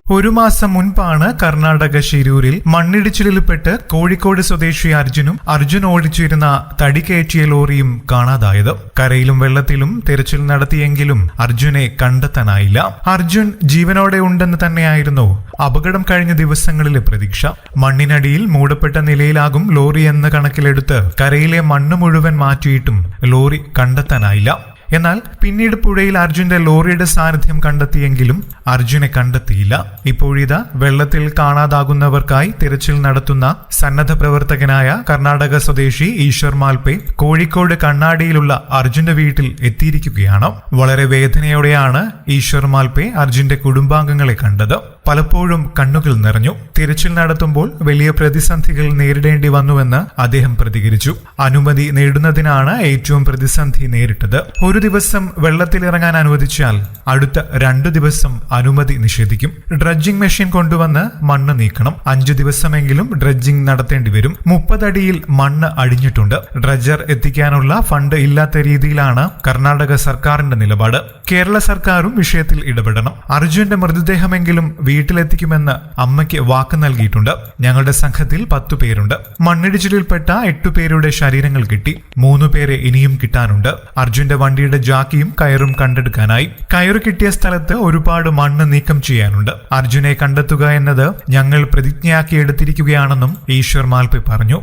ഒരു മാസം മുൻപാണ് കർണാടക ശിരൂരിൽ മണ്ണിടിച്ചിലിൽപ്പെട്ട് കോഴിക്കോട് സ്വദേശി അർജുൻ ഓടിച്ചിരുന്ന തടികയറ്റിയ ലോറിയും കാണാതായത്. കരയിലും വെള്ളത്തിലും തെരച്ചിൽ നടത്തിയെങ്കിലും അർജുനെ കണ്ടെത്താനായില്ല. അർജുൻ ജീവനോടെ ഉണ്ടെന്ന് തന്നെയായിരുന്നു അപകടം കഴിഞ്ഞ ദിവസങ്ങളിലെ പ്രതീക്ഷ. മണ്ണിനടിയിൽ മൂടപ്പെട്ട നിലയിലാകും ലോറി എന്ന് കണക്കിലെടുത്ത് കരയിലെ മണ്ണ് മുഴുവൻ മാറ്റിയിട്ടും ലോറി കണ്ടെത്താനായില്ല. എന്നാൽ പിന്നീട് പുഴയിൽ അർജുന്റെ ലോറിയുടെ സാന്നിധ്യം കണ്ടെത്തിയെങ്കിലും അർജുനെ കണ്ടെത്തിയില്ല. ഇപ്പോഴിതാ വെള്ളത്തിൽ കാണാതാകുന്നവർക്കായി തിരച്ചിൽ നടത്തുന്ന സന്നദ്ധ പ്രവർത്തകനായ കർണാടക സ്വദേശി ഈശ്വർ മാൽപേ കോഴിക്കോട് കണ്ണാടിയിലുള്ള അർജുന്റെ വീട്ടിൽ എത്തിയിരിക്കുകയാണ്. വളരെ വേദനയോടെയാണ് ഈശ്വർ മാൽപേ അർജുന്റെ കുടുംബാംഗങ്ങളെ കണ്ടത്. പലപ്പോഴും കണ്ണുകൾ നിറഞ്ഞു. തിരച്ചിൽ നടത്തുമ്പോൾ വലിയ പ്രതിസന്ധികൾ നേരിടേണ്ടി വന്നുവെന്ന് അദ്ദേഹം പ്രതികരിച്ചു. അനുമതി നേടുന്നതിനാണ് ഏറ്റവും പ്രതിസന്ധി നേരിട്ടത്. ഒരു ദിവസം വെള്ളത്തിലിറങ്ങാൻ അനുവദിച്ചാൽ അടുത്ത 2 ദിവസം അനുമതി നിഷേധിക്കും. ഡ്രഡ്ജിംഗ് മെഷീൻ കൊണ്ടുവന്ന് മണ്ണ് നീക്കണം. 5 ദിവസമെങ്കിലും ഡ്രഡ്ജിംഗ് നടത്തേണ്ടി വരും. 30 അടിയിൽ മണ്ണ് അടിഞ്ഞിട്ടുണ്ട്. ഡ്രഡ്ജർ എത്തിക്കാനുള്ള ഫണ്ട് ഇല്ലാത്ത രീതിയിലാണ് കർണാടക സർക്കാരിന്റെ നിലപാട്. കേരള സർക്കാരും വിഷയത്തിൽ ഇടപെടണം. അർജുന്റെ മൃതദേഹമെങ്കിലും വീട്ടിലെത്തിക്കുമെന്ന് അമ്മയ്ക്ക് വാക്ക് നൽകിയിട്ടുണ്ട്. ഞങ്ങളുടെ സംഘത്തിൽ 10 പേരുണ്ട്. മണ്ണിടിച്ചിലിൽപ്പെട്ട 8 പേരുടെ ശരീരങ്ങൾ കിട്ടി. 3 പേരെ ഇനിയും കിട്ടാനുണ്ട്. അർജുന്റെ വണ്ടിയുടെ ജാക്കിയും കയറും കണ്ടെടുക്കാനായി. കയറ് കിട്ടിയ സ്ഥലത്ത് ഒരുപാട് മണ്ണ് നീക്കം ചെയ്യാനുണ്ട്. അർജുനെ കണ്ടെത്തുക എന്നത് ഞങ്ങൾ പ്രതിജ്ഞയാക്കിയെടുത്തിരിക്കുകയാണെന്നും ഈശ്വർ മാൽപേ പറഞ്ഞു.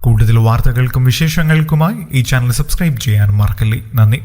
കൂടുതൽ വാർത്തകൾക്കും വിശേഷങ്ങൾക്കുമായി ഈ ചാനൽ സബ്സ്ക്രൈബ് ചെയ്യാൻ മറക്കല്ലേ. നന്ദി.